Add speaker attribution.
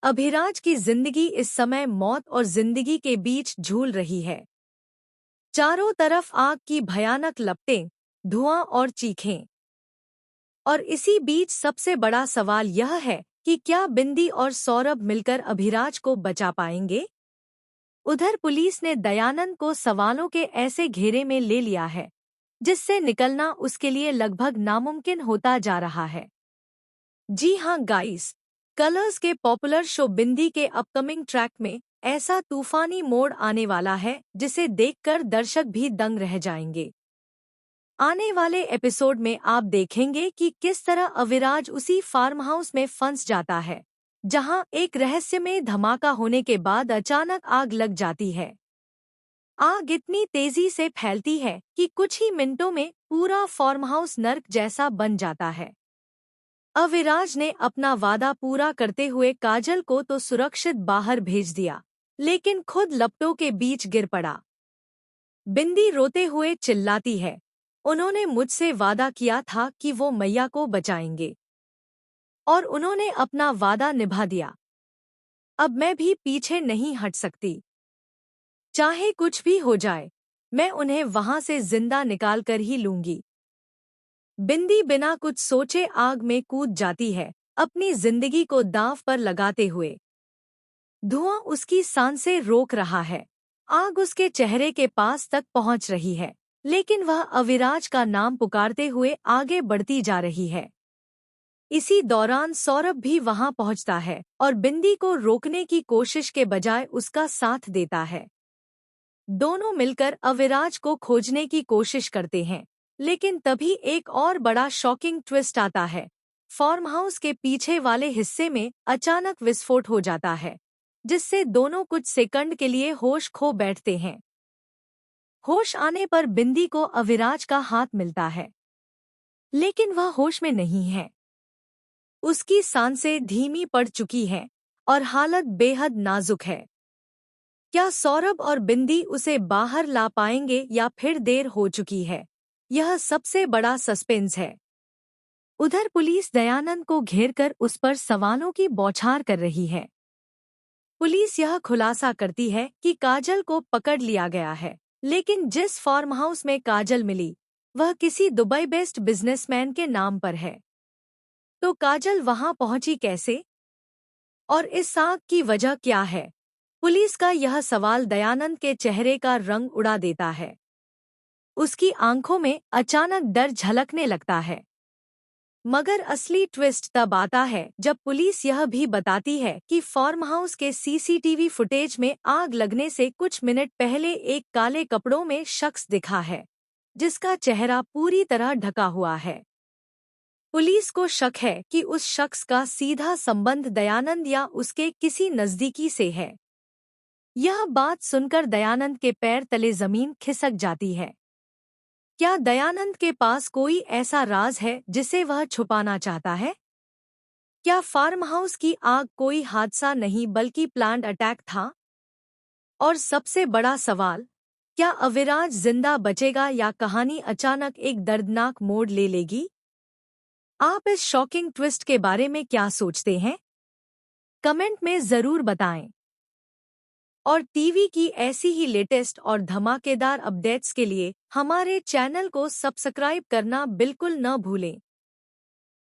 Speaker 1: अभिराज की जिंदगी इस समय मौत और जिंदगी के बीच झूल रही है। चारों तरफ आग की भयानक लपटें, धुआं और चीखें। और इसी बीच सबसे बड़ा सवाल यह है कि क्या बिंदी और सौरभ मिलकर अभिराज को बचा पाएंगे? उधर पुलिस ने दयानंद को सवालों के ऐसे घेरे में ले लिया है जिससे निकलना उसके लिए लगभग नामुमकिन होता जा रहा है। जी हां गाइस, कलर्स के पॉपुलर शो बिंदी के अपकमिंग ट्रैक में ऐसा तूफानी मोड़ आने वाला है जिसे देखकर दर्शक भी दंग रह जाएंगे। आने वाले एपिसोड में आप देखेंगे कि किस तरह अविराज उसी फार्म हाउस में फंस जाता है जहां एक रहस्यमय धमाका होने के बाद अचानक आग लग जाती है। आग इतनी तेजी से फैलती है कि कुछ ही मिनटों में पूरा फार्म हाउस नर्क जैसा बन जाता है। अविराज ने अपना वादा पूरा करते हुए काजल को तो सुरक्षित बाहर भेज दिया, लेकिन खुद लपटों के बीच गिर पड़ा। बिंदी रोते हुए चिल्लाती है, उन्होंने मुझसे वादा किया था कि वो मैया को बचाएंगे और उन्होंने अपना वादा निभा दिया। अब मैं भी पीछे नहीं हट सकती। चाहे कुछ भी हो जाए, मैं उन्हें वहां से जिंदा निकाल कर ही लूंगी। बिंदी बिना कुछ सोचे आग में कूद जाती है, अपनी जिंदगी को दांव पर लगाते हुए। धुआं उसकी सांसें रोक रहा है, आग उसके चेहरे के पास तक पहुंच रही है, लेकिन वह अविराज का नाम पुकारते हुए आगे बढ़ती जा रही है। इसी दौरान सौरभ भी वहां पहुंचता है और बिंदी को रोकने की कोशिश के बजाय उसका साथ देता है। दोनों मिलकर अविराज को खोजने की कोशिश करते हैं, लेकिन तभी एक और बड़ा शॉकिंग ट्विस्ट आता है। फार्म हाउस के पीछे वाले हिस्से में अचानक विस्फोट हो जाता है, जिससे दोनों कुछ सेकंड के लिए होश खो बैठते हैं। होश आने पर बिंदी को अविराज का हाथ मिलता है, लेकिन वह होश में नहीं है। उसकी सांसें धीमी पड़ चुकी हैं और हालत बेहद नाजुक है। क्या सौरभ और बिंदी उसे बाहर ला पाएंगे या फिर देर हो चुकी है? यह सबसे बड़ा सस्पेंस है। उधर पुलिस दयानंद को घेरकर उस पर सवालों की बौछार कर रही है। पुलिस यह खुलासा करती है कि काजल को पकड़ लिया गया है, लेकिन जिस फार्म हाउस में काजल मिली वह किसी दुबई बेस्ड बिजनेसमैन के नाम पर है। तो काजल वहां पहुंची कैसे? और इस आग की वजह क्या है? पुलिस का यह सवाल दयानंद के चेहरे का रंग उड़ा देता है। उसकी आंखों में अचानक डर झलकने लगता है। मगर असली ट्विस्ट तब आता है जब पुलिस यह भी बताती है कि फार्म हाउस के सीसीटीवी फुटेज में आग लगने से कुछ मिनट पहले एक काले कपड़ों में शख्स दिखा है, जिसका चेहरा पूरी तरह ढका हुआ है। पुलिस को शक है कि उस शख्स का सीधा संबंध दयानंद या उसके किसी नजदीकी से है। यह बात सुनकर दयानंद के पैर तले जमीन खिसक जाती है। क्या दयानंद के पास कोई ऐसा राज है जिसे वह छुपाना चाहता है? क्या फार्म हाउस की आग कोई हादसा नहीं बल्कि प्लान्ड अटैक था? और सबसे बड़ा सवाल, क्या अविराज जिंदा बचेगा या कहानी अचानक एक दर्दनाक मोड़ ले लेगी? आप इस शॉकिंग ट्विस्ट के बारे में क्या सोचते हैं? कमेंट में जरूर बताएं। और टीवी की ऐसी ही लेटेस्ट और धमाकेदार अपडेट्स के लिए हमारे चैनल को सब्सक्राइब करना बिल्कुल न भूलें।